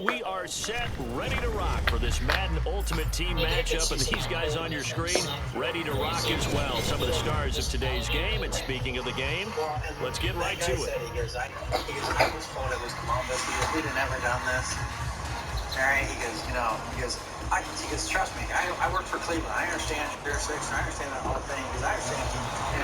We are set, ready to rock for this Madden Ultimate Team matchup, and these guys on your screen ready to rock as well. Some of the stars of today's game, and speaking of the game, let's get right to it. He goes, I was told it was Columbus. He goes, we'd have never done this. All right, he goes, trust me, I work for Cleveland. I understand Pier 6. I understand that whole thing. Because I understand,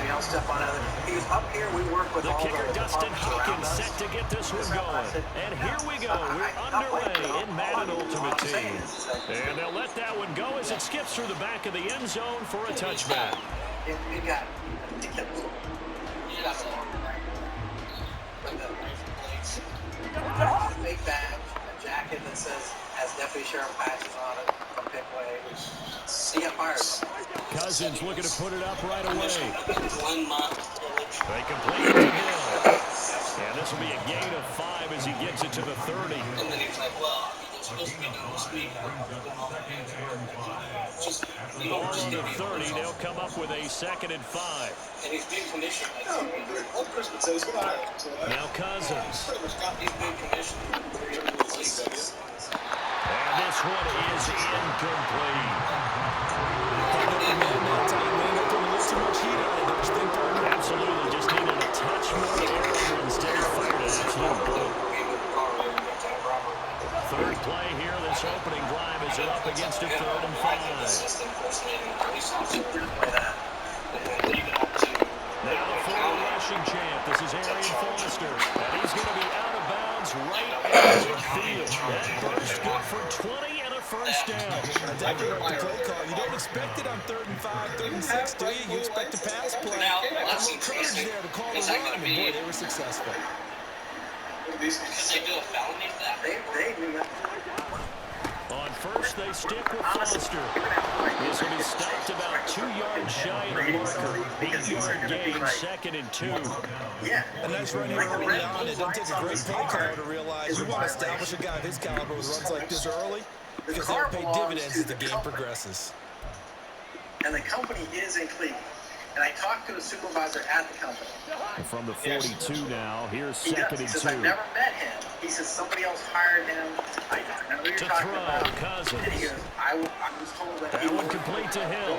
you don't step on other. He goes, up here, we work with the all kicker, the Dustin Hawkins, set to get this one going. And here we go. We're underway in Madden Ultimate Team. And they'll let that one go as it skips through the back of the end zone for a touchback. You got the big bag, a jacket that says, has Deputy Sheriff patches on it from Pickway. He got fired. Cousins looking to put it up right away. They complete it to Hill. And this will be a gain of 5 as he gets it to the 30. And then he's like, well, it's supposed to be no speed. On the 30, they'll come up with a 2nd and 5. And he's big condition. Now Cousins. He's big condition. And this one is incomplete. Absolutely, just needed a touch more air and instead fired an absolute bullet. Third play here, this opening drive is up against a 3rd and 5. Now the forward rushing champ, this is Arian Foster, and he's going to be out of bounds right at midfield. That burst good for 20 and a first down. Definitely the play call. You don't expect it on 3rd and 5, 3rd and 6, do you? You expect a pass play. A little courage there to call the run, and boy, they were successful. Because they do a felony for that. They do that. On first, they stick with Foster. This one is stopped about 2 yards shy of the marker. 8-yard gain, 2nd and 2. Yeah. A nice run here early on. It doesn't take a great play caller to realize you want to establish a guy of his caliber with runs like this early because they'll pay dividends as the game progresses. And the company is in Cleveland. And I talked to a supervisor at the company. And from the 42 now, here's 2nd and 2. He says, I never met him. He says, somebody else hired him. I know who you're talking about. Cousins. And he goes, I was told that he would complete to Hill.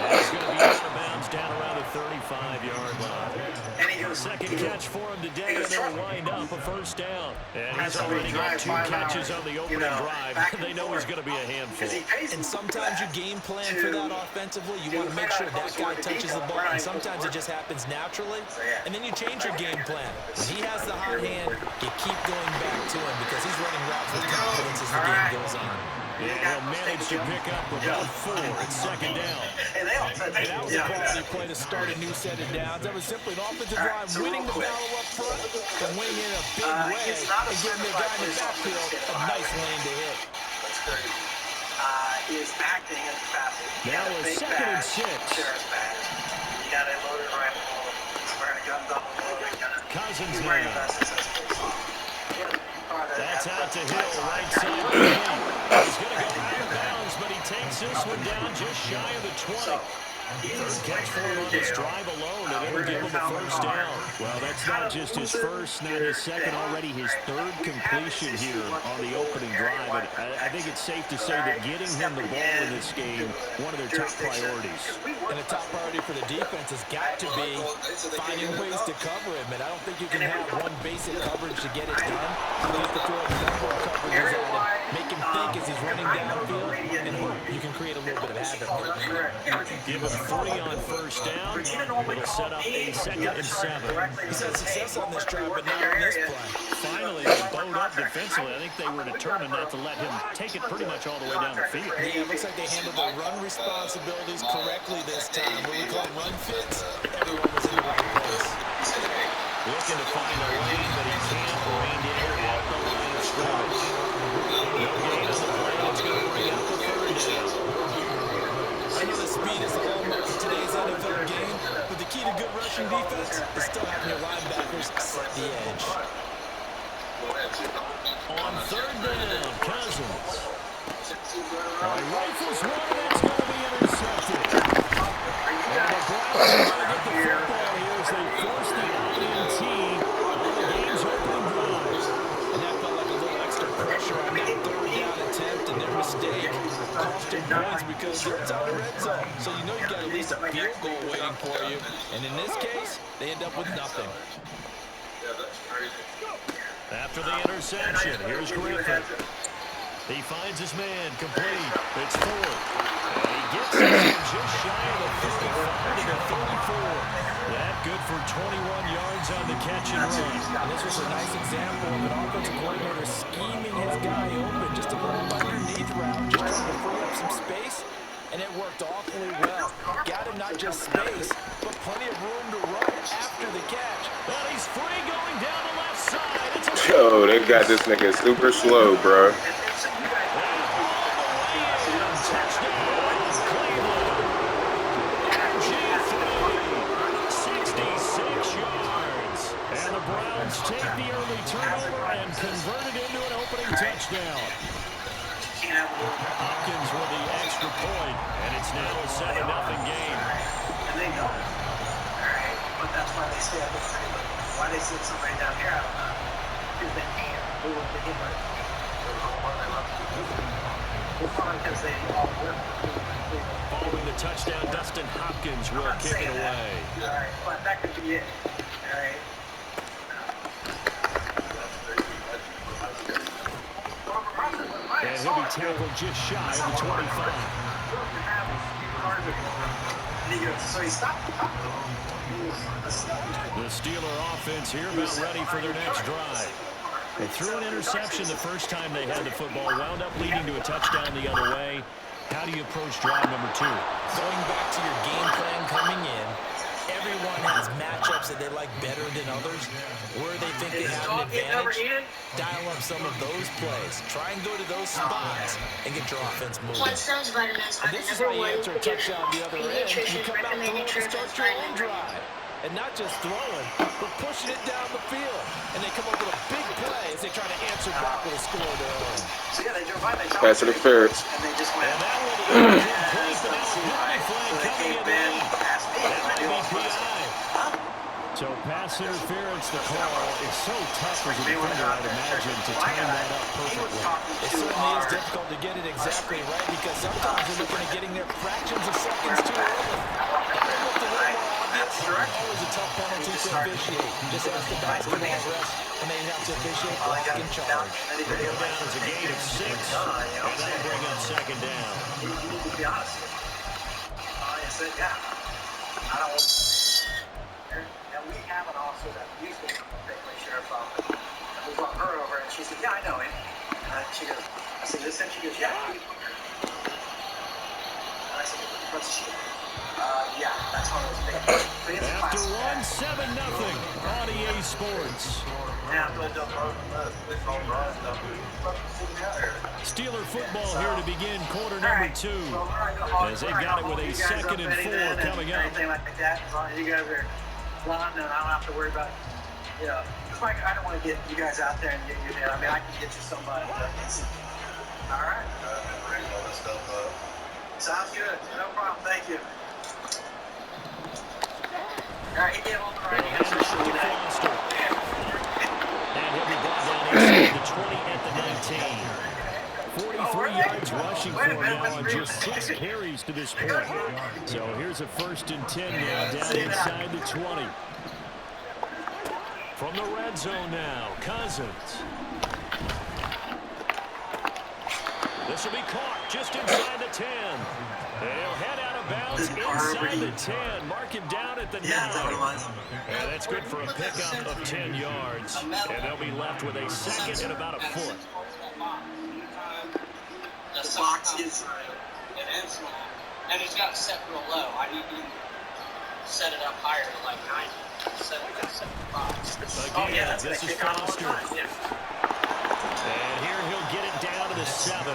He's going to be out of bounds down around the 35-yard line. And he goes, 2nd catch for him today, and they'll wind up a first down. And he's already got 2 catches on the opening drive. They know he's going to be a handful. And sometimes you game plan for that offensively. You want to make sure that guy touches the ball, and sometimes it just happens naturally. And then you change your game plan. When he has the hot hand, you keep going back to him because he's running routes with confidence as the game goes on. Yeah, he'll manage to pick up about 4 at 2nd down. And that was a quality play to start a new set of downs. That was simply an offensive drive, winning the battle up front, and winning in a big way, and giving the guy in the backfield a nice lane to hit. Is acting as a passer. Now a 2nd and 6. You got a loaded rifle. He's wearing a gun double loaded gun. Cousins He's wearing a now. vest. That's out to Hill, right side of the lane. He's going to go out of bounds, but he takes this one down just shy of the 20. Third catch for him on this drive alone, and it'll give him a first down. Well, that's not just his first, not his second, already his 3rd completion here on the opening drive. And I think it's safe to say that getting him the ball in this game, one of their top priorities. And a top priority for the defense has got to be finding ways to cover him. And I don't think you can have one basic coverage to get it done. You have to throw a number of coverages at him, make him think as he's running downfield, and hope you can create a little bit of havoc. Give him 3 on first down. It'll set up a 2nd and 7. He's had success on this drive, but not on this play. Finally, they bowed up defensively. I think they were determined not to let him take it pretty much all the way down the field. Yeah, it looks like they handled their run responsibilities correctly this time. What we call run fits, everyone was in the right place. Looking to find a lane, but he can't wind in at the line of scrimmage. No gain on the play. It's going to bring out the 3rd down. I know the speed is the hallmark of today's NFL game, but the key to good rushing defense is still having your linebackers set the edge. On third down, Cousins. Rifles one, that's going to be intercepted. And the Browns are going to get the football here as they force the INT on the game's opening drive. And that felt like a little extra pressure on that third down attempt, and their mistake cost them points because they're inside the red zone. So you know you got at least a field goal waiting for you. And in this case, they end up with nothing. After the interception, here's Griffin. He finds his man complete. It's Ford. And he gets it just shy of the 35 to the 34. That good for 21 yards on the catch and run. And this was a nice example of an offensive coordinator scheming his guy open. Just a little underneath route, just trying to free up some space. And it worked awfully well. Got him not just space, but plenty of room to run after the catch. And he's free going down the left side. Yo, they got this nigga super slow, bro. Take the early turnover and convert it into an opening touchdown. Hopkins with the extra point, and it's now a 7-0 game. And they know. All right, but that's why they stay up the tree. Why they sit somebody down here, I don't know. Because they can't move the hit right. Because they all work. Following the touchdown, Dustin Hopkins will kick it away. All right, but that could be it. All right. And he'll be tackled just shy of the 25. So he stopped. The Steeler offense here about ready for their next drive. They threw an interception the first time they had the football, wound up leading to a touchdown the other way. How do you approach drive number 2? Going back to your game plan coming in, everyone has matchups that they like better than others, where they think they have an advantage. Dial up some of those plays. Try and go to those spots and get your offense moving. And this is how you answer a touchdown the other end. You come out throwing and start your own drive. And not just throwing, but pushing it down the field. And they come up with a big play as they try to answer back with a score of their own. So yeah, they drove by, they Pass interference. and they just went. And that will be complete, but now penalty flag So they coming came in. in, passed me, That and I might do be all sorts of PI. So pass interference, the call. It's so tough as a defender, I'd imagine, to time that up perfectly. It certainly is difficult to get it exactly right because sometimes you're looking at getting there fractions of seconds too early. That may look a little more obvious. Always a tough penalty to officiate. Just ask the basketball refs when they have to officiate block and charge. Bring it down as a gain of 6, and that'll bring up second down. To be honest with you. I said, yeah, I don't want. And we have an officer that used to come from the sheriff's office. And we brought her over, and she said, yeah, I know him. And she goes, I said, this, and she goes, yeah. And I said, what's she? Yeah, that's one of those big. After one, 7-0 on EA Sports. Steeler football here to begin quarter number 2. As they've got it with a 2nd and 4 coming up. Anything like that, as long as you guys are fun, and I don't have to worry about, you know, just like I don't want to get you guys out there and get you there. I mean, I can get you somebody. All right. Sounds good. No problem. Thank you. All right, he gave on the right. And he'll be brought down inside the 20 at the 19. 43 yards rushing for him now on just 6 carries to this point. So here's a 1st and 10 now down inside the 20. From the red zone now, Cousins. This will be caught just inside the 10. They'll head out of bounds inside the 10. Mark him down at the 9. And that's good for a pickup of 10 yards. And they'll be left with a 2nd and about a foot. The box is and he's got it set real low. I need to set it up higher to like 90. Set the box. Again, this is Foster. And here he'll get it down to the 7.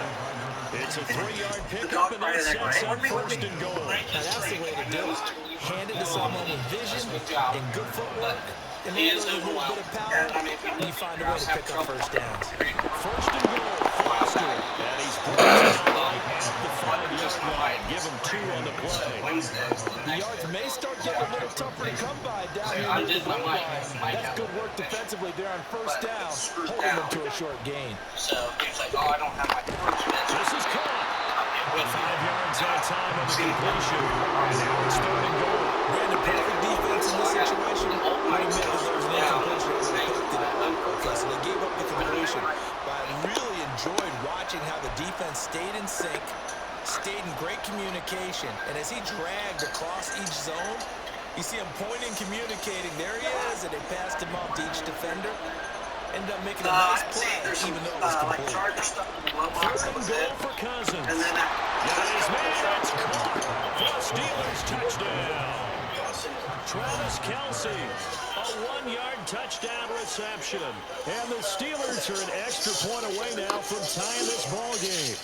It's a 3-yard pickup, and that sets up 1st and goal. Now that's the way to do it. Hand it to someone with vision and good footwork, And He then is a little bit overwhelmed. of power, I mean, and you find a way to pick up first downs. First and goal, Foster. And he's brought down right at the 5-yard line. Give him 2 on the play. The yards may start getting a little tougher to come by down here near the goal line. That's good work defensively there on first down, holding them to a short gain. So he's like, oh, I don't have my This is caught. 5 yards that time on the completion. And now it's 3rd and goal. Brandon, perfect defense in this situation. Would admit that there was an incompletion that would have picked it up. Okay, so they gave up the completion. But I really enjoyed watching how the defense stayed in sync, stayed in great communication. And as he dragged across each zone, you see him pointing, communicating. There he is, and they passed him off to each defender. Ended up making a nice play, even though it was complete. 3rd and goal for Cousins. Got his man. It's caught for the Steelers touchdown. Travis Kelce, a 1-yard touchdown reception. And the Steelers are an extra point away now from tying this ball game.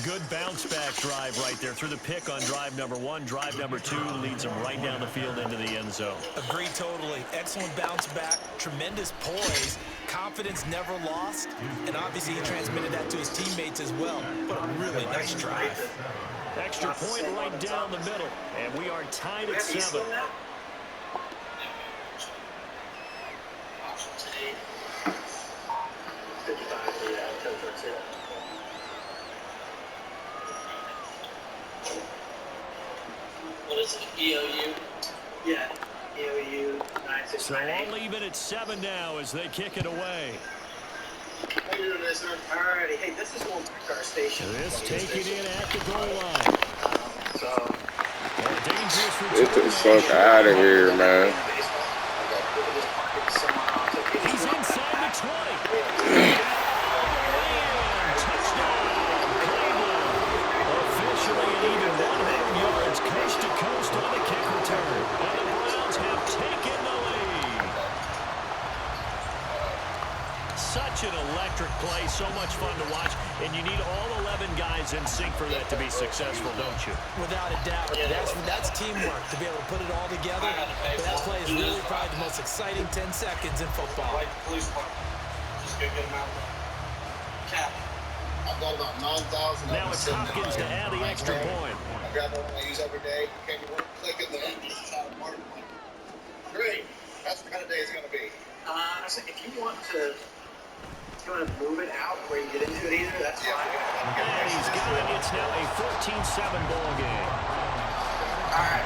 Good bounce back drive right there through the pick on drive number 1. Drive number 2 leads them right down the field into the end zone. Agreed totally. Excellent bounce back, tremendous poise, confidence never lost, and obviously he transmitted that to his teammates as well. But a really nice drive. Extra point right down the middle, and we are tied at 7. What is it, EOU? Yeah, EOU 969. So all even at 7 now as they kick it away. Alrighty, hey, this is one our station. This taken in at the goal line. Dangerous Get the fuck out of here, man. He's inside the 20. Touchdown, Cleveland. Officially an even 100 yards coast to coast on the kick return. And the Browns have taken the lead. Such an electric play, so much fun to watch, and you need all 11 guys in sync for that to be successful, don't you? Without a doubt. That's teamwork to be able to put it all together. But that play is really probably the most exciting 10 seconds in football. Just go get him out. Cap. I've got about 9,000. Now it's Hopkins to add the extra point. I grab one I use every day. Came to work, click in there. Great. That's the kind of day it's going to be. If you want to move it out where you get into it either, that's fine. And he's got it. It's now a 14-7 ball game. All right.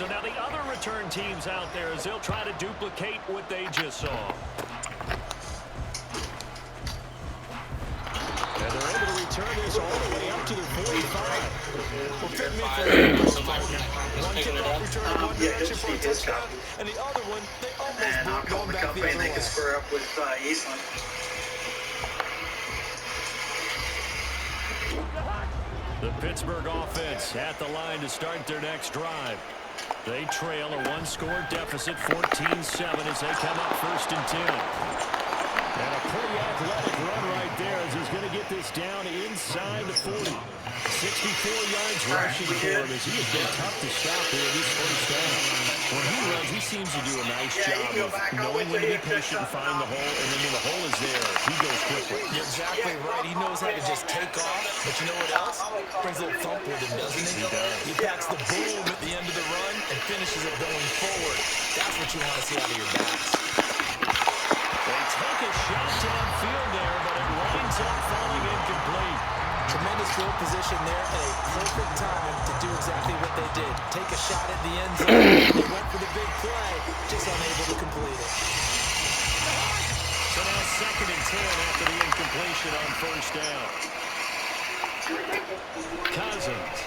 So now the other return teams out there as they'll try to duplicate what they just saw. And they're able to return this all the way up to their 45. Well, fit me for one kickoff return in one direction for a touchdown, and the other one, they almost broke going back the other way. They can square up with Eastland. The Pittsburgh offense at the line to start their next drive. They trail a 1-score deficit, 14-7 as they come up 1st and 10. And a pretty athletic run right there as he's going to get this down inside the 40. 64 yards rushing for him as he has been tough to stop here this first half. When he runs, he seems to do a nice job of knowing when to be patient and find the hole, and then when the hole is there, he goes quickly. You're exactly right. He knows how to just take off, but you know what else? Brings a little thump with him, doesn't he? He does. He packs the boom at the end of the run and finishes it going forward. That's what you want to see out of your backs. They take a shot downfield there, but it winds up falling incomplete. Tremendous field position there at a perfect time to do exactly what they did. Take a shot at the end zone. They went for the big play, just unable to complete it. So now 2nd and 10 after the incompletion on 1st down. Cousins.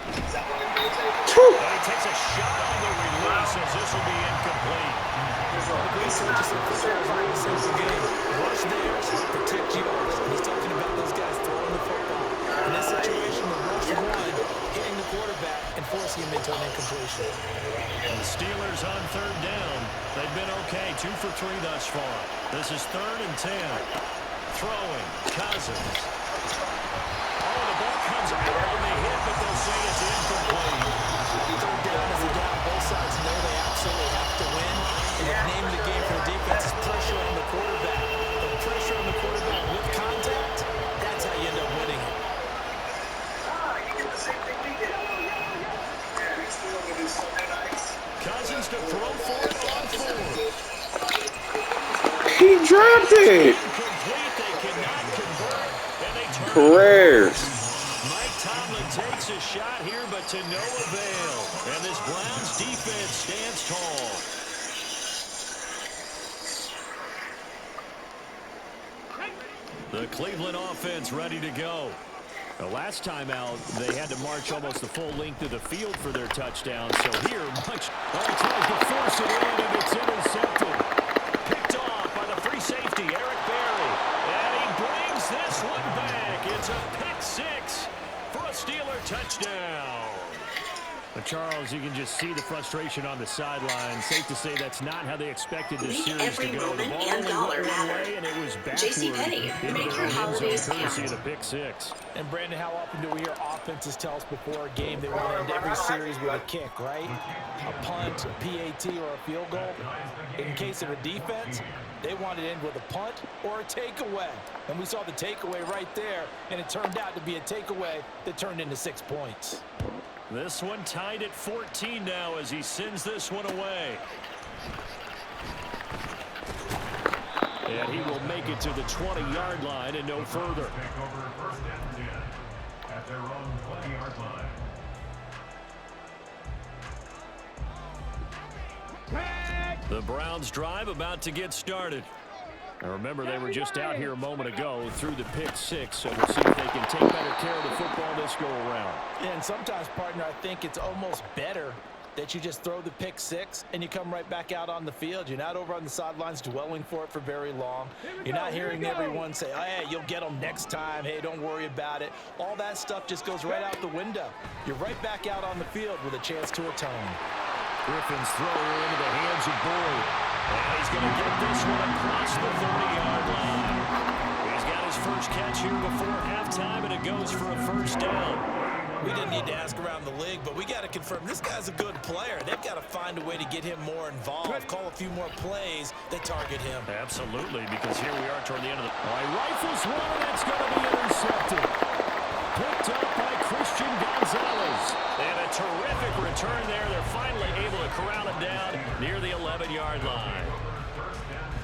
And he takes a shot on the release as this will be incomplete. Rush theirs, protect yours. He's talking about those guys throwing the football. In this situation, the rush one, hitting the quarterback and forcing him into an incompletion. And the Steelers on third down. They've been okay, 2 for 3 thus far. This is 3rd and 10. Throwing, Cousins. Oh, the ball comes out on the hit, but they'll say it's incomplete. Third down is a down. Both sides know they absolutely have to win. And the name of the game for the defense is pressure on the quarterback. The pressure on the quarterback with contact, that's how you end up winning it. Cousins to throw for it on 4. He dropped it. Incomplete, they cannot convert, and they turn. Prayers. Mike Tomlin takes a shot here, but to no avail. And this Browns defense stands tall. The Cleveland offense ready to go. The last time out, they had to march almost the full length of the field for their touchdown. So here, tries to force it in, and it's intercepted. Picked off by the free safety, Eric Berry. And he brings this one back. It's a pick 6 for a Steeler touchdown. But Charles, you can just see the frustration on the sideline. Safe to say that's not how they expected this series to go. The ball only went one way, and it was backward into their own end zone, courtesy of the pick 6. And Brandon, how often do we hear offenses tell us before a game they want to end every series with a kick, right? A punt, a PAT, or a field goal. In case of a defense, they want to end with a punt or a takeaway. And we saw the takeaway right there, and it turned out to be a takeaway that turned into 6 points. This one tied at 14 now as he sends this one away. And he will make it to the 20-yard line and no further. Back over 1st and 10 at their own 20-yard line. The Browns drive about to get started. Now remember, they were just out here a moment ago through the pick 6, so we'll see if they can take better care of the football this go-around. And sometimes, partner, I think it's almost better that you just throw the pick 6 and you come right back out on the field. You're not over on the sidelines dwelling for it for very long. You're not hearing everyone say, oh, hey, you'll get them next time. Hey, don't worry about it. All that stuff just goes right out the window. You're right back out on the field with a chance to atone. Griffin's throw into the hands of Boyd. And he's going to get this one across the 30-yard line. He's got his first catch here before halftime, and it goes for a first down. We didn't need to ask around the league, but we got to confirm this guy's a good player. They've got to find a way to get him more involved, call a few more plays that target him. Absolutely, because here we are toward the end of the... All right, rifles one, and it's going to be intercepted. Picked up by Christian Gonzalez. And a terrific return there. They're finally able to corral it down near the 11-yard line.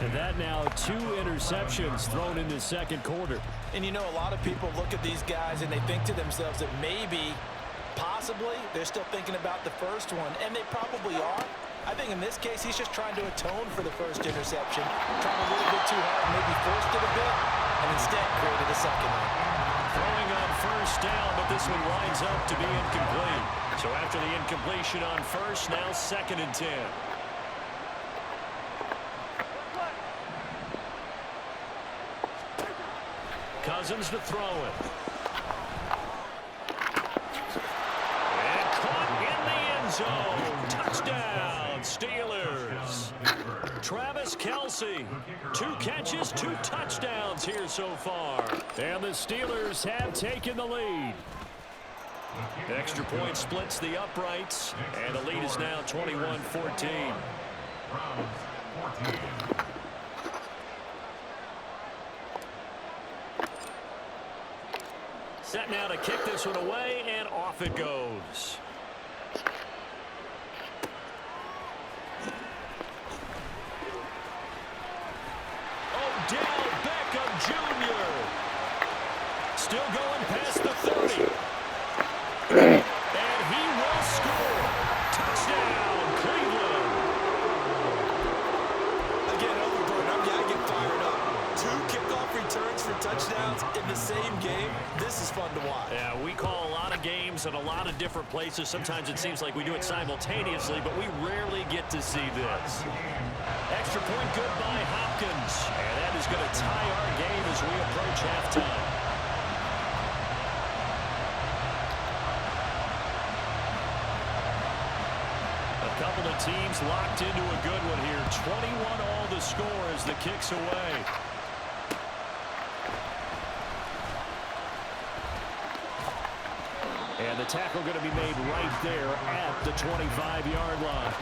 And that now 2 interceptions thrown in the second quarter. And you know, a lot of people look at these guys and they think to themselves that maybe, possibly, they're still thinking about the first one. And they probably are. I think in this case, he's just trying to atone for the first interception. Trying a little bit too hard, maybe forced it a bit, and instead created a second one. Throwing on first down, but this one winds up to be incomplete. So after the incompletion on first, now 2nd and 10. Cousins to throw it. And caught in the end zone. Touchdown, Steelers. Travis Kelce, 2 catches, 2 touchdowns here so far. And the Steelers have taken the lead. Extra point splits the uprights, and the lead is now 21-14. Set now to kick this one away, and off it goes. Odell Beckham Jr. Still going past the 30. And he will score. Touchdown, Cleveland. Again, Overburn, I get fired up. 2 kickoff returns for touchdowns. touchdowns in the same game. This is fun to watch. Yeah, we call a lot of games in a lot of different places. Sometimes it seems like we do it simultaneously, but we rarely get to see this. Extra point good by Hopkins. And that is going to tie our game as we approach halftime. A couple of teams locked into a good one here. 21 all the score as the kick's away. And the tackle going to be made right there at the 25-yard line.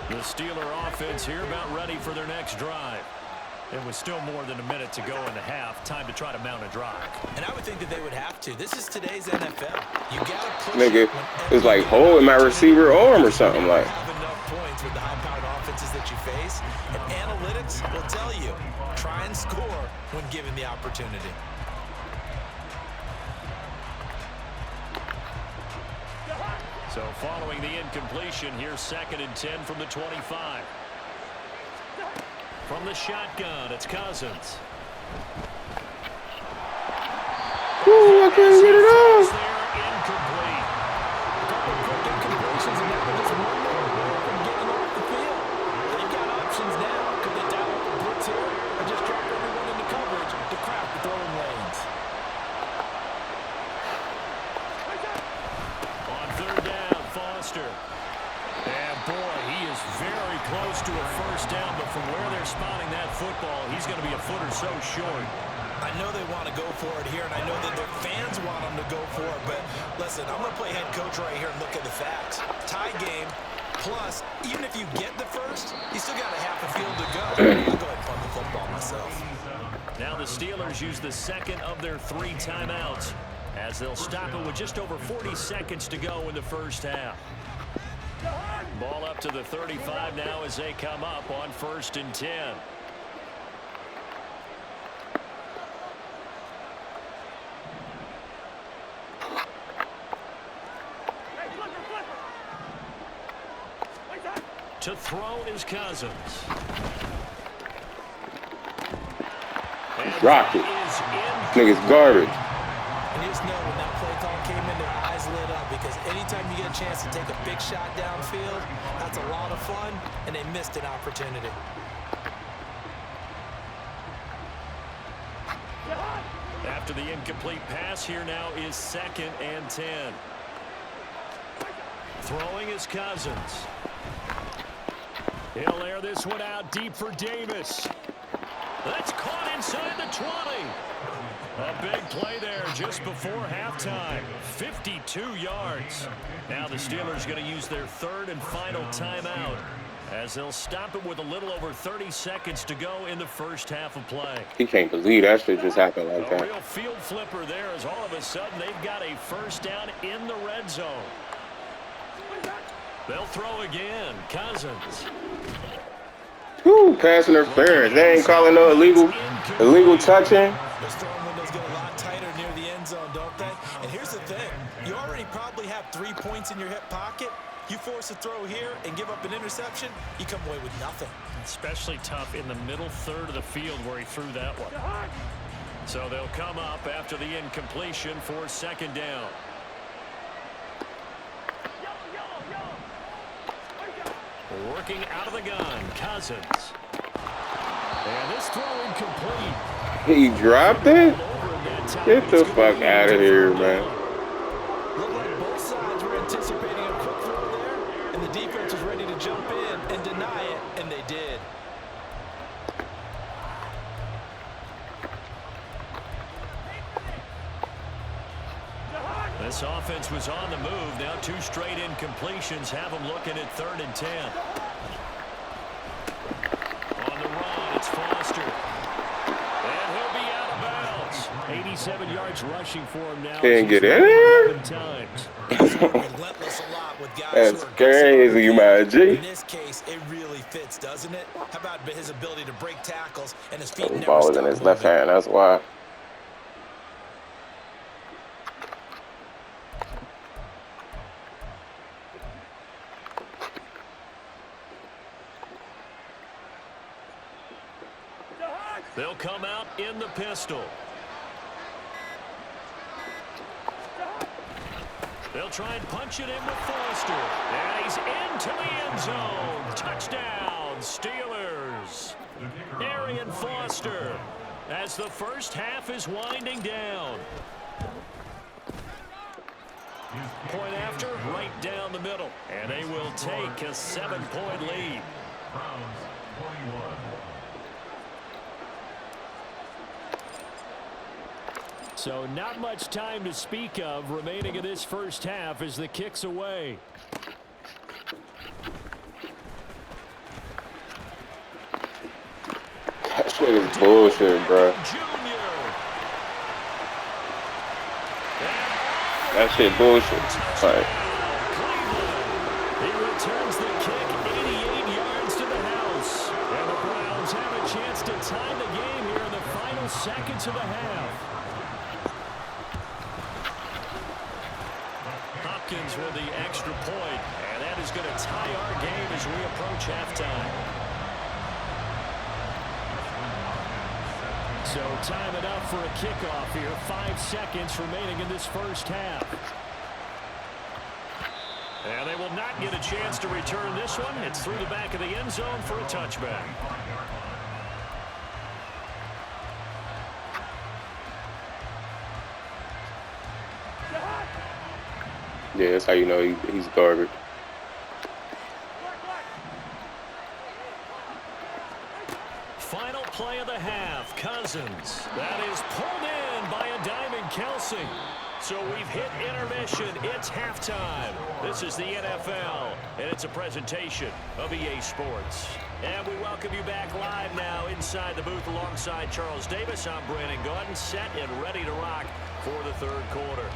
The Steeler offense here about ready for their next drive. It was still more than a minute to go in the half. Time to try to mount a drive. And I would think that they would have to. This is today's NFL. You got to push. Nigga, it's like holding my receiver arm or something like. Have enough points with the high-powered offenses that you face, and analytics will tell you, try and score when given the opportunity. So following the incompletion, here's 2nd and 10 from the 25. From the shotgun, it's Cousins. Ooh, I couldn't get it off. There, incomplete. Quick incompletions, and now they're just one more away from getting off the field. They've got options now. Could they dial up the blitz here or just drop everyone into coverage to crack the throwing lanes? On 3rd down, Foster. And boy, he is very close to a first down, but from where they're spotting that football, he's going to be a foot or so short. I know they want to go for it here, and I know that their fans want them to go for it, but listen, I'm going to play head coach right here and look at the facts. Tie game, plus, even if you get the first, you still got a half a field to go. I'll go ahead and punt the football myself. Now the Steelers use the 2nd of their 3 timeouts as they'll stop it with just over 40 seconds to go in the first half. Ball up to the 35 now as they come up on 1st and 10. To throw is Cousins. Dropped it. Nigga's garbage. And you just know when that play call came in, their eyes lit up, because anytime you get a chance to take a big shot downfield, that's a lot of fun, and they missed an opportunity. After the incomplete pass, here now is 2nd and 10. Throwing is Cousins. He'll air this one out deep for Davis. That's caught inside the 20. A big play there just before halftime. 52 yards. Now the Steelers going to use their 3rd and final timeout as they'll stop it with a little over 30 seconds to go in the first half of play. He can't believe that shit just happened like A that. real field flipper there as all of a sudden they've got a first down in the red zone. They'll throw again. Cousins. Whoo, pass interference. They ain't calling no illegal touching. Those throwing windows get a lot tighter near the end zone, don't they? And here's the thing. You already probably have 3 points in your hip pocket. You force a throw here and give up an interception, you come away with nothing. Especially tough in the middle 3rd of the field where he threw that one. So they'll come up after the incompletion for 2nd down. Working out of the gun, Cousins. And this throw incomplete. He dropped it? Get the fuck out of here, man. Looked like both sides were anticipating a quick throw there, and the defense was ready to jump in and deny it, and they did. This offense was on the move. Now 2 straight incompletions have them looking at 3rd and 10. On the run, it's Foster. And he'll be out of bounds. 87 yards rushing for him now. Can't get in there? That's crazy, man. G. In this case, it really fits, doesn't it? How about his ability to break tackles and his feet The never ball was in stop his left moving? hand, that's why. They'll come out in the pistol. They'll try and punch it in with Foster. And he's into the end zone. Touchdown, Steelers. Arian Foster as the first half is winding down. Point after, right down the middle. And they will take a 7-point lead. Browns 21. So not much time to speak of remaining in this first half as the kick's away. That shit is bullshit, bro. That shit bullshit. Like, he returns the kick 88 yards to the house. And the Browns have a chance to tie the game here in the final seconds of the half. Hopkins with the extra point, and that is going to tie our game as we approach halftime. So time it up for a kickoff here. 5 seconds remaining in this first half. And they will not get a chance to return this one. It's through the back of the end zone for a touchback. yeah, that's how you know he's garbage. Final play of the half, Cousins. That is pulled in by a diamond Kelsey. So we've hit intermission. It's halftime. This is the NFL, and it's a presentation of EA Sports. And we welcome you back live now inside the booth alongside Charles Davis. I'm Brandon Gaudin, set and ready to rock for the third quarter.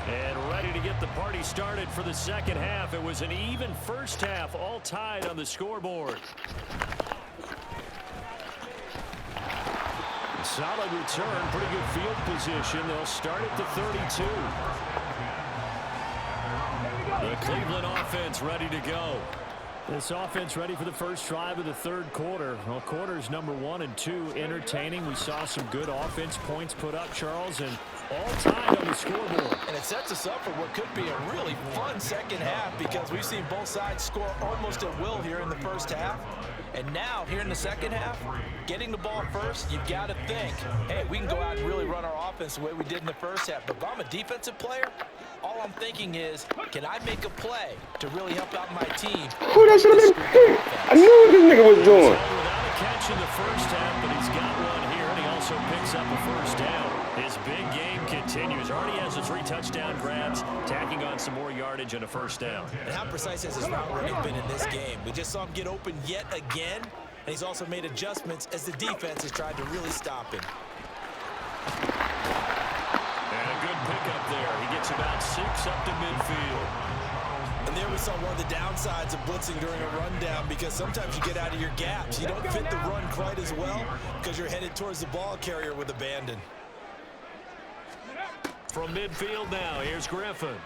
And ready to get the party started for the second half. It was an even first half, all tied on the scoreboard. Solid return, pretty good field position. They'll start at the 32. The Cleveland offense ready to go. This offense ready for the first drive of the third quarter. Well, quarters number 1 and 2 entertaining. We saw some good offense points put up, Charles, and all tied on the scoreboard. And it sets us up for what could be a really fun second half because we've seen both sides score almost at will here in the first half. And now, here in the second half, getting the ball first, you've got to think, hey, we can go out and really run our offense the way we did in the first half. But if I'm a defensive player, all I'm thinking is, can I make a play to really help out my team? Who that should have been? Hey, I knew what this nigga was doing. Without a catch in the first half, but he's got one here, and he also picks up a first down. His big game continues. Already has the 3 touchdown grabs, tacking on some more yardage and a first down. And how precise has his route running been in this game? We just saw him get open yet again, and he's also made adjustments as the defense has tried to really stop him. And a good pickup there. He gets about 6 up to midfield. And there we saw one of the downsides of blitzing during a rundown because sometimes you get out of your gaps. You don't fit the run quite as well because you're headed towards the ball carrier with abandon. From midfield now, here's Griffin.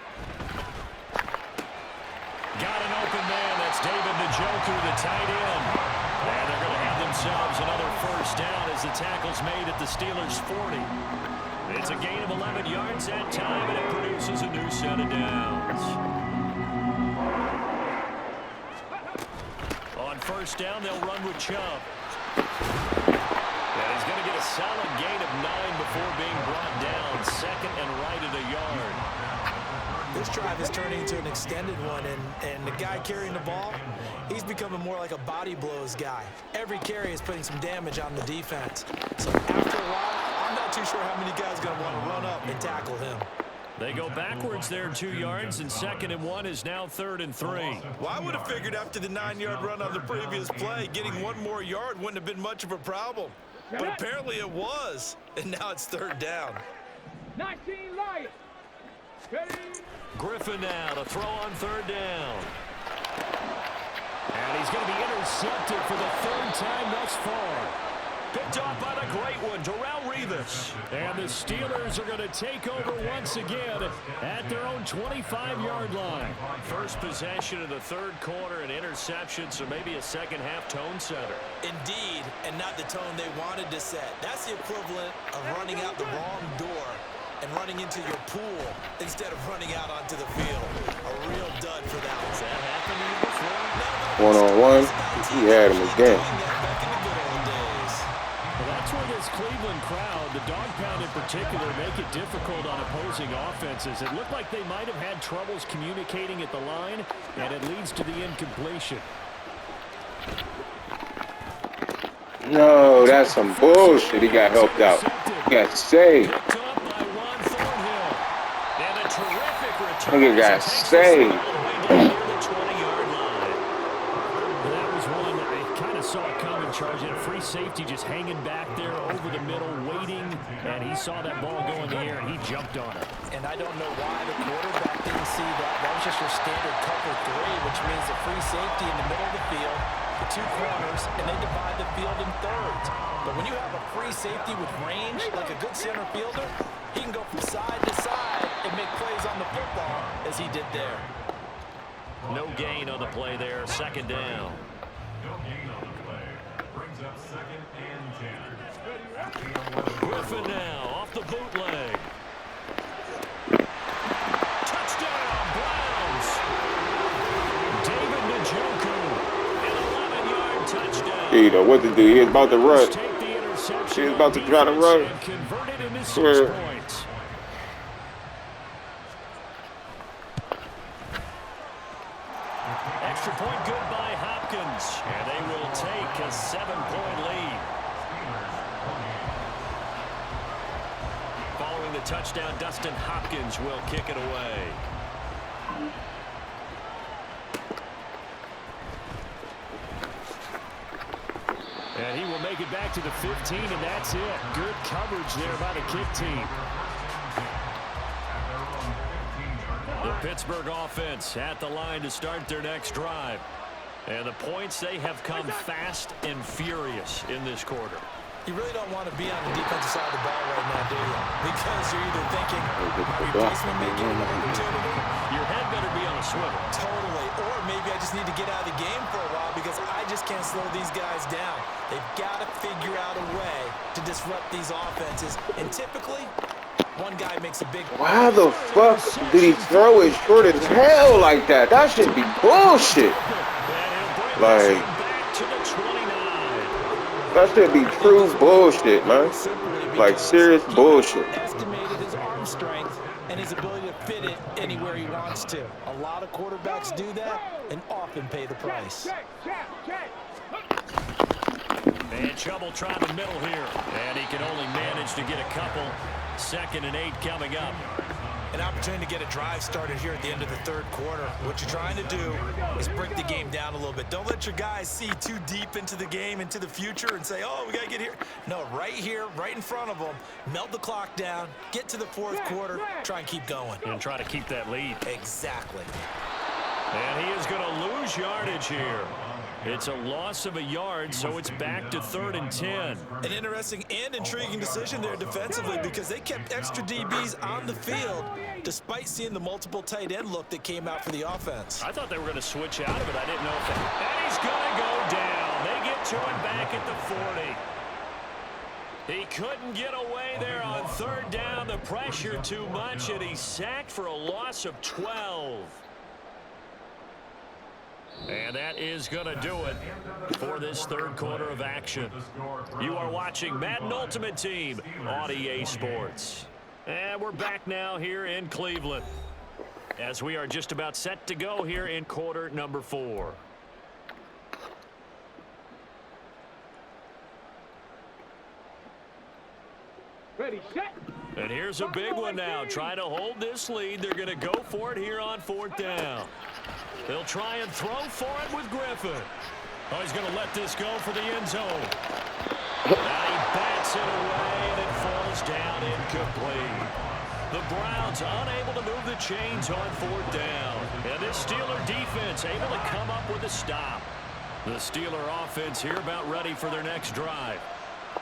Got an open man. That's David Njoku, the tight end. And they're going to have themselves another first down as the tackle's made at the Steelers' 40. It's a gain of 11 yards that time, and it produces a new set of downs. On first down, they'll run with Chubb. And he's going to get a solid gain of 9 before being brought down. Second and right at a yard. This drive is turning into an extended one, and the guy carrying the ball, he's becoming more like a body blows guy. Every carry is putting some damage on the defense. So after a while, I'm not too sure how many guys are going to want to run up and tackle him. They go backwards there 2 yards, and second and 1 is now 3rd and 3. Well, I would have figured after the 9-yard run on the previous play, getting 1 more yard wouldn't have been much of a problem. But apparently it was, and now it's 3rd down. 19 Lions. Ready? Griffin now to throw on 3rd down. And he's going to be intercepted for the 3rd time thus far. Picked off by the great one, Darrelle Revis. And the Steelers are going to take over once again at their own 25-yard line. First possession of the third quarter, an interception, so maybe a second-half tone setter. Indeed, and not the tone they wanted to set. That's the equivalent of running out the wrong door and running into your pool instead of running out onto the field. A real dud for that one. Has that happened to you before? One-on-one, he had him again. That's where this Cleveland crowd, the dog pound in particular, make it difficult on opposing offenses. It looked like they might have had troubles communicating at the line, and it leads to the incompletion. No, that's some bullshit. He got helped out. He got saved. Nigga got saved. Saw it coming, charging a free safety just hanging back there over the middle, waiting, and he saw that ball go in the air, and he jumped on it. And I don't know why the quarterback didn't see that. That was just your standard cover 3, which means the free safety in the middle of the field, the 2 corners, and they divide the field in thirds. But when you have a free safety with range, like a good center fielder, he can go from side to side and make plays on the football as he did there. No gain on the play there, second down. No gain on the play. Brings up 2nd and 10. Griffin now off the bootleg. Touchdown, Browns. David Njoku, an 11-yard touchdown. You know what to do. He was about to run. He was about to try to run. Converted into 6 points. Extra point good by Hopkins, and they will take a 7-point lead. Following the touchdown, Dustin Hopkins will kick it away. And he will make it back to the 15, and that's it. Good coverage there by the kick team. The Pittsburgh offense at the line to start their next drive. And the points, they have come fast and furious in this quarter. You really don't want to be on the defensive side of the ball right now, do you? Because you're either thinking, my replacement may get an opportunity. Your head better be on a swivel. Totally. Or maybe I just need to get out of the game for a while because I just can't slow these guys down. They've got to figure out a way to disrupt these offenses. And typically, one guy makes a big... Why the fuck did he throw it short as hell like that? That should be bullshit. Like, that should be true bullshit, man. Like, serious bullshit. Estimated his arm strength and his ability to fit it anywhere he wants to. A lot of quarterbacks do that and often pay the price. And trouble trying the middle here. And he can only manage to get a couple. 2nd and 8 coming up. An opportunity to get a drive started here at the end of the third quarter. What you're trying to do is break the game down a little bit. Don't let your guys see too deep into the game, into the future, and say, oh, we got to get here. No, right here, right in front of them, melt the clock down, get to the fourth quarter, try and keep going. And try to keep that lead. Exactly. And he is going to lose yardage here. It's a loss of a yard, so it's back to 3rd and 10. An interesting and intriguing decision there defensively because they kept extra DBs on the field despite seeing the multiple tight end look that came out for the offense. I thought they were going to switch out of it. I didn't know if they... And he's going to go down. They get to him back at the 40. He couldn't get away there on 3rd down. The pressure too much, and he's sacked for a loss of 12. And that is going to do it for this third quarter of action. You are watching Madden Ultimate Team on EA Sports. And we're back now here in Cleveland as we are just about set to go here in quarter number 4. Ready, set. And here's a big one now. Trying to hold this lead. They're going to go for it here on 4th down. They'll try and throw for it with Griffin. Oh, he's going to let this go for the end zone. And he bats it away, and it falls down incomplete. The Browns unable to move the chains on 4th down. And this Steeler defense able to come up with a stop. The Steeler offense here about ready for their next drive.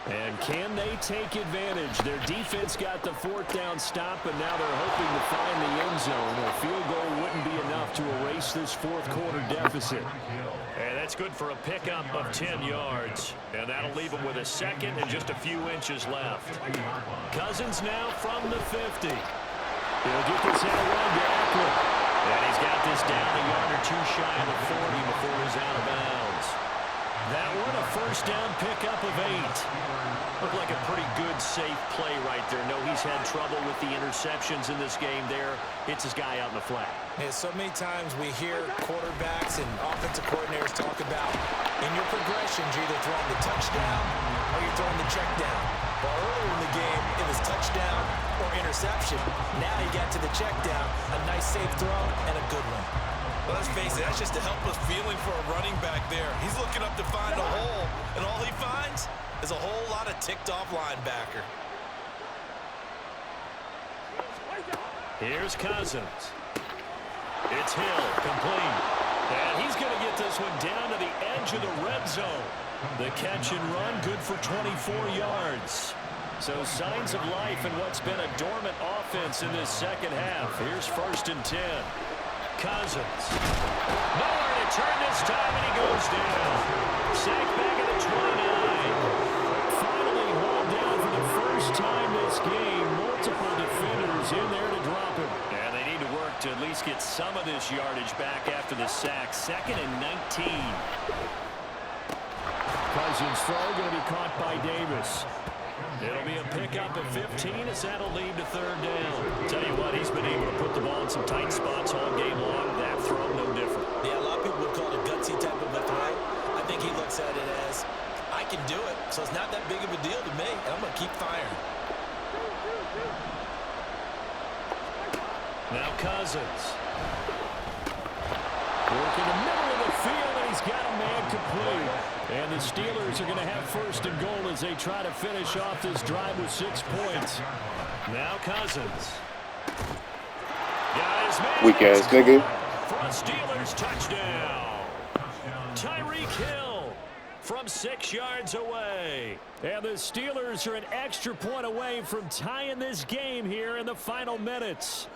And can they take advantage? Their defense got the fourth down stop, and now they're hoping to find the end zone. A field goal wouldn't be enough to erase this fourth quarter deficit. And that's good for a pickup of 10 yards. And that'll leave them with a second and just a few inches left. Cousins now from the 50. He'll get this in a run to Eckler. And he's got this down a yard or two shy of the 40 before he's out of bounds. That one a first down pickup of 8. Looked like a pretty good, safe play right there. No, he's had trouble with the interceptions in this game there. Hits his guy out in the flat. Yeah, so many times we hear quarterbacks and offensive coordinators talk about in your progressions, you're either throwing the touchdown or you're throwing the check down. Well, earlier in the game, it was touchdown or interception. Now he got to the check down, a nice safe throw, and a good one. Well, let's face it, that's just a helpless feeling for a running back there. He's looking up to find a hole, and all he finds is a whole lot of ticked-off linebacker. Here's Cousins. It's Hill, complete. And he's going to get this one down to the edge of the red zone. The catch and run, good for 24 yards. So signs of life in what's been a dormant offense in this second half. Here's 1st and 10. Cousins. Nowhere to turn this time, and he goes down. Sacked back at the 29. Finally hauled down for the first time this game. Multiple defenders in there to drop him. And they need to work to at least get some of this yardage back after the sack. 2nd and 19. Cousins' throw going to be caught by Davis. It'll be a pickup of 15 as that'll lead to 3rd down. Tell you what, he's been able to put the ball in some tight spots all game long. That throw, no different. Yeah, a lot of people would call it a gutsy type of a throw. I think he looks at it as, I can do it, so it's not that big of a deal to me, and I'm going to keep firing. Now Cousins. Working the middle of the field, and he's got a man complete. And the Steelers are going to have 1st and goal as they try to finish off this drive with 6 points. Now Cousins. Got his man. Weak ass nigga. For a Steelers touchdown. Tyreek Hill from 6 yards away. And the Steelers are an extra point away from tying this game here in the final minutes.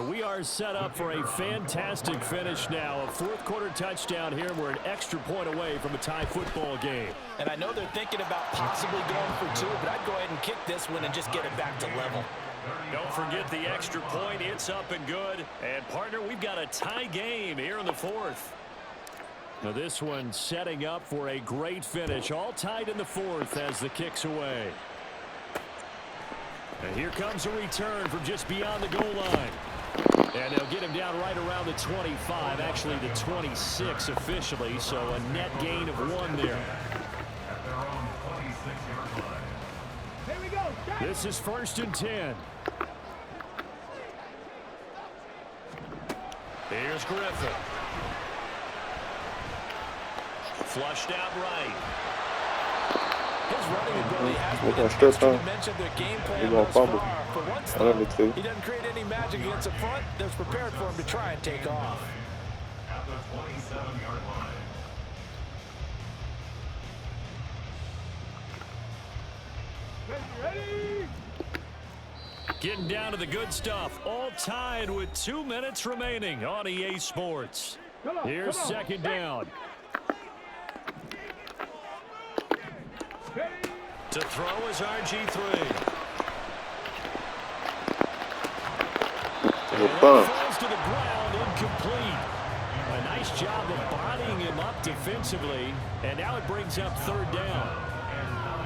We are set up for a fantastic finish now. A 4th quarter touchdown here. We're an extra point away from a tie football game. And I know they're thinking about possibly going for 2, but I'd go ahead and kick this one and just get it back to level. Don't forget the extra point. It's up and good. And, partner, we've got a tie game here in the 4th. Now this one setting up for a great finish. All tied in the 4th as the kick's away. And here comes a return from just beyond the goal line. And they'll get him down right around the 25, actually the 26 officially, so a net gain of 1 there. At their own 26-yard line. Here we go. This is 1st and 10. Here's Griffin. Flushed out right. His running ability has We're been gonna strip you him. mentioned their game plan We're gonna thus fumble. far. For once, I love it too. he doesn't create any magic against the front. That's prepared for him to try and take off. At the 27-yard line. Ready? Getting down to the good stuff. All tied with 2 minutes remaining on EA Sports. Here's 2nd down. To throw is RG3. And it falls to the ground, incomplete. A nice job of bodying him up defensively. And now it brings up 3rd down.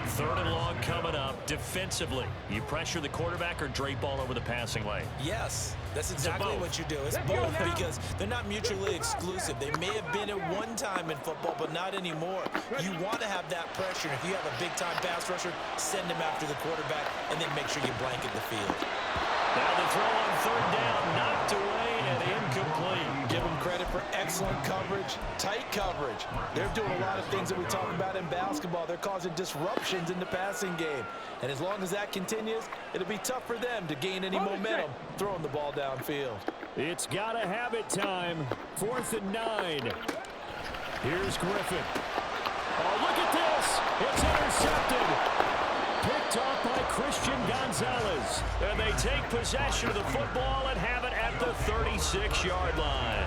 3rd and long coming up defensively. You pressure the quarterback or drape all over the passing lane? Yes, that's exactly what you do. It's both because they're not mutually exclusive. They may have been at one time in football, but not anymore. You want to have that pressure. If you have a big-time pass rusher, send him after the quarterback, and then make sure you blanket the field. Now the throw on 3rd down, knocked away and incomplete. Give them credit for excellent coverage, tight coverage. They're doing a lot of things that we talk about in basketball. They're causing disruptions in the passing game. And as long as that continues, it'll be tough for them to gain any momentum throwing the ball downfield. It's got to have it time. 4th and 9. Here's Griffin. Oh, look at this. pass. It's intercepted. Picked off by Christian Gonzalez. And they take possession of the football and have it at the 36-yard line.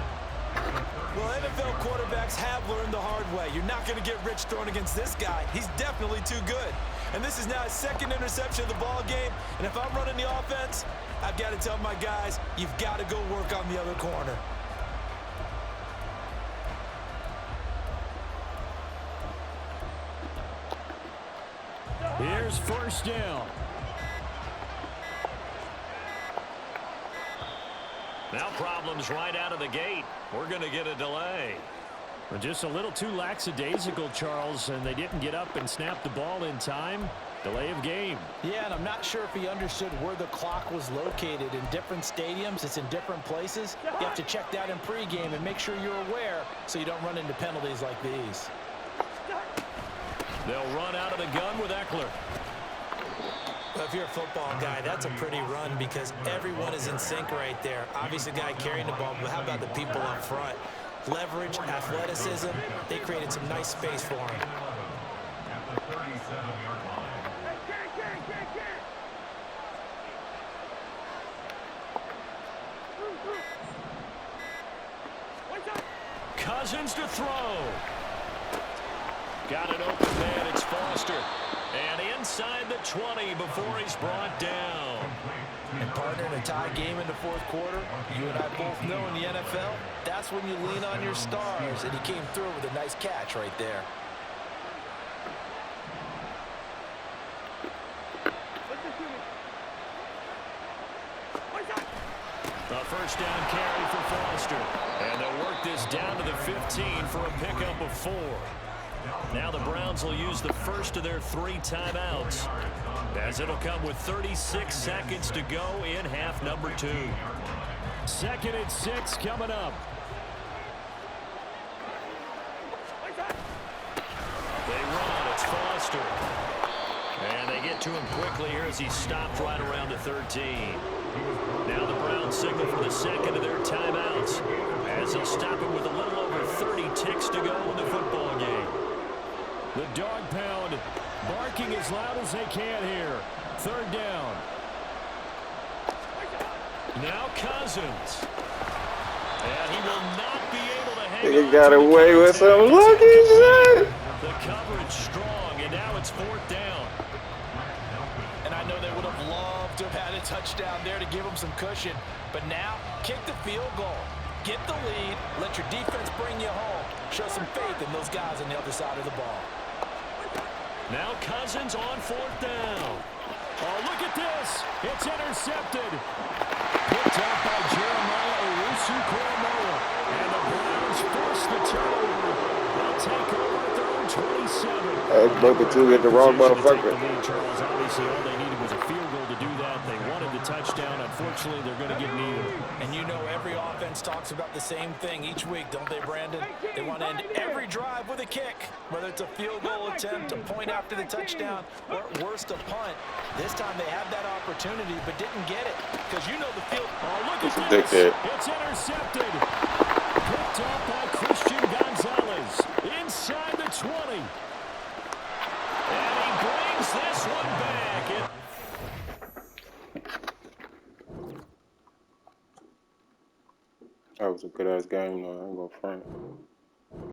Well, NFL quarterbacks have learned the hard way. You're not going to get rich throwing against this guy. He's definitely too good. And this is now his second interception of the ball game. And if I'm running the offense, I've got to tell my guys, you've got to go work on the other corner. Here's first down. Now problems right out of the gate. We're going to get a delay. Well, just a little too lackadaisical, Charles, and they didn't get up and snap the ball in time. Delay of game. Yeah, and I'm not sure if he understood where the clock was located. In different stadiums, it's in different places. You have to check that in pregame and make sure you're aware so you don't run into penalties like these. They'll run out of the gun with Eckler. Well, if you're a football guy, that's a pretty run because everyone is in sync right there. Obviously, the guy carrying the ball, but how about the people up front? Leverage, athleticism, they created some nice space for him. At the 37-yard line. Cousins to throw. Got an open man. It's Foster. And inside the 20 before he's brought down. And partner, in a tie game in the fourth quarter, you and I both know in the NFL, that's when you lean on your stars. And he came through with a nice catch right there. A first down carry for Foster. And they'll work this down to the 15 for a pickup of 4. Now the Browns will use the first of their 3 timeouts, as it'll come with 36 seconds to go in half number 2. 2nd and 6 coming up. They run. It's Foster. And they get to him quickly here as he stopped right around the 13. Now the Browns signal for the second of their timeouts, as they'll stop him with a little over 30 ticks to go in the football game. The dog pound barking as loud as they can here. 3rd down. Now Cousins. And he will not be able to hang on. He got away with some lucky shit. The coverage strong, and now it's 4th down. And I know they would have loved to have had a touchdown there to give them some cushion. But now, kick the field goal. Get the lead. Let your defense bring you home. Show some faith in those guys on the other side of the ball. Now Cousins on 4th down. Oh, look at this. It's intercepted. Picked up by Jeremiah Owusu-Koramoah. And the Browns force the turnover. They'll take over at their own 27. That's number 2 hit the wrong motherfucker. Charles, obviously all they needed was a field goal to do that. They wanted the touchdown. Unfortunately, they're going to get neither. And you know every offense talks about the same thing each week, don't they, Brandon? They want to end every drive with a kick, whether it's a field goal attempt, a point after the touchdown, or at worst, a punt. This time they had that opportunity but didn't get it because you know the field. Oh, look at It's this. addicted. It's intercepted. Picked off by Christian Gonzalez. Inside the 20. And he brings this one back. That was a good ass game, though. I ain't gonna front.